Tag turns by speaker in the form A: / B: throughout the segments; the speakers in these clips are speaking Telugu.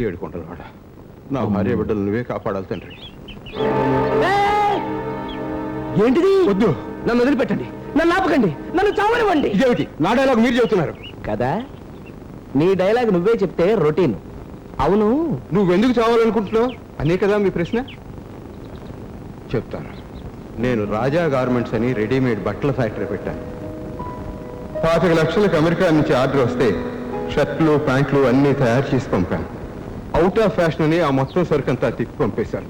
A: ఏడుకుంటాడు నా భార్య బిడ్డలు నువ్వే కాపాడాలి తండ్రి.
B: ఏంటిది?
A: వద్దు,
B: నన్ను వదిలిపెట్టండి, నన్ను ఆపకండి, నన్ను చావనివ్వండి.
A: ఇదేమిటి నా డైలాగ్ మీరు చెబుతున్నారు
B: కదా? నీ డైలాగ్ నువ్వే చెప్తే రొటీన్. అవును,
A: నువ్వెందుకు చావాలనుకుంటున్నావు అనే కదా మీ ప్రశ్న. చెప్తాను. నేను రాజా గార్మెంట్స్ అని రెడీమేడ్ బట్టల ఫ్యాక్టరీ పెట్టాను. 25 లక్షలకు అమెరికా నుంచి ఆర్డర్ వస్తే షర్ట్లు ప్యాంట్లు అన్నీ తయారు చేసి పంపాను. అవుట్ ఆఫ్ ఫ్యాషన్ అని ఆ మొత్తం సరుకు అంతా తిప్పి పంపేశాను.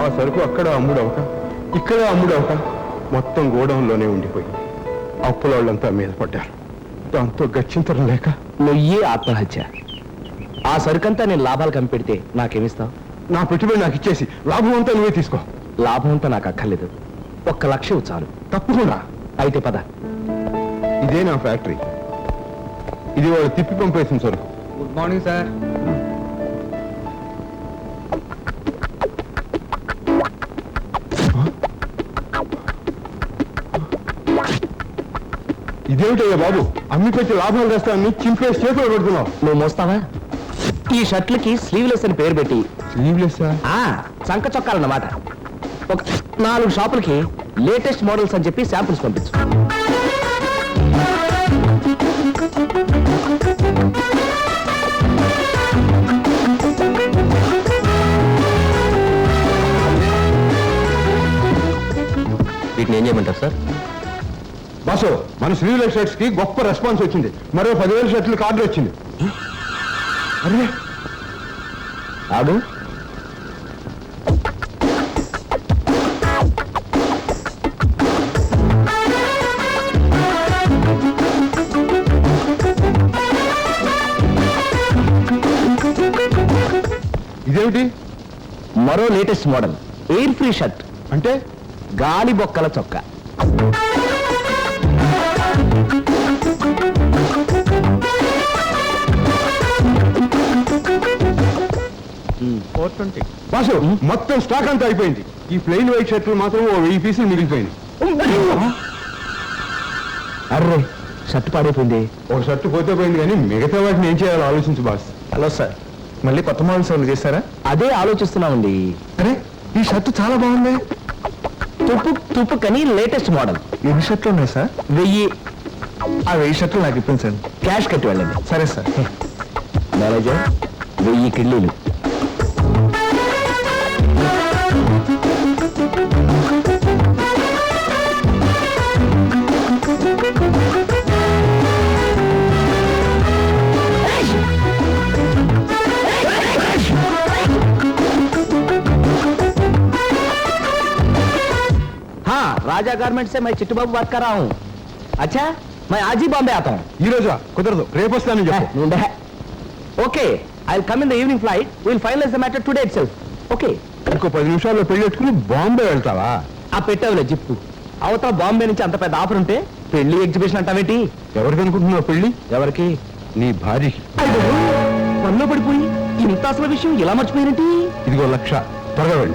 A: ఆ సరుకు అక్కడ అమ్ముడవక ఇక్కడ అమ్ముడవక మొత్తం గోడౌన్లోనే ఉండిపోయింది. అప్పుల వాళ్ళంతా మీద పడ్డారు. దాంతో గచ్చింతరం లేక
B: నువ్వే ఆత్మహత్య. ఆ సరుకంతా నేను లాభాలు కనిపెడితే నాకేమిస్తావు?
A: నా పెట్టుబడి నాకు ఇచ్చేసి లాభం అంతా నువ్వే తీసుకో.
B: లాభం అంతా నాకు అక్కర్లేదు, 1 లక్ష చాలు.
A: తప్పకుండా.
B: అయితే పద.
A: ఇదే నా ఫ్యాక్టరీ. ఇది వాళ్ళు తిప్పి పంపేసిన సరుకు.
B: Good morning sir.
A: ఇదేమిటయ్యా బాబు, అమ్మి పెట్టి లాభాలు తెస్తానని చింపేసి చేతులు పెడుతున్నావు.
B: నువ్వు మోస్తావా? ఈ షర్ట్లకి స్లీవ్లెస్ అని పేరు పెట్టి
A: స్లీవ్లెస్
B: చంక చొక్కాలన్నమాట. ఒక 4 షాపులకి లేటెస్ట్ మోడల్స్ అని చెప్పి శాంపుల్స్ పంపించు. వీటిని ఏం చేయమంటారు సార్?
A: బాసు, మన స్లీవ్లెస్ షర్ట్స్ కి గొప్ప రెస్పాన్స్ వచ్చింది. మరో 10,000 షర్ట్లకు ఆర్డర్ వచ్చింది. అరే
B: ఆడు
A: ఇదేమిటి?
B: మరో latest model air free shirt.
A: అంటే
B: గాలి బొక్కల చొక్కా.
A: బాసు, మొత్తం స్టాక్ అంతా అయిపోయింది. ఈ ప్లెయిన్ వైట్ షర్ట్లు మాత్రం 1000 పీసులు మిగిలిపోయింది.
B: అర్రే, షర్ట్ పాడైపోయింది.
A: ఒక షర్ట్ పోతే పోయింది, కానీ మిగతా వాటిని ఏం చేయాలో ఆలోచించు బాస్.
B: హలో సార్, మళ్ళీ కొత్త మోడల్స్ ఏమైనా చేశారా? అదే ఆలోచిస్తున్నామండి.
A: అరే, ఈ షర్ట్ చాలా బాగుంది.
B: తుప్పు కని లేటెస్ట్ మోడల్.
A: ఎన్ని షర్ట్లు ఉన్నాయి సార్?
B: 1000.
A: ఆ 1000 షర్ట్లు నాకు ఇప్పించండి.
B: క్యాష్ కట్టి వెళ్ళండి.
A: సరే సార్.
B: మేనేజర్, 1000 కిళ్ళీలు. राजा गारमेंट से मैं चिट्टू बाबू बात कर रहा हूँ. अच्छा, मैं आज ही बॉम्बे आता हूँ.
A: ఈ రోజా కుదరదు, రేపు వస్తానని చెప్పు.
B: Okay, I will come in the evening flight. We will finalise the matter today itself. Okay.
A: ఇంకో 10 నిమిషాల్లో పెళ్లి పెట్టుకుని బాంబే వెళ్తావా?
B: ఆ పెట్టావులే జిప్పు. అవతల బాంబే నుంచి అంత పెద్ద ఆఫర్ ఉంటే పెళ్లి ఎగ్జిబిషన్ అంటావేంటి?
A: ఎవరికి అనుకుంటున్నావు పెళ్లి?
B: ఎవరికి?
A: నీ భార్యకి.
B: పనిలో పడిపోయి ఇంత అసలు విషయం ఇలా మర్చిపోయినట్టు.
A: ఇదిగో 1,00,000, త్వరగా వెళ్ళు.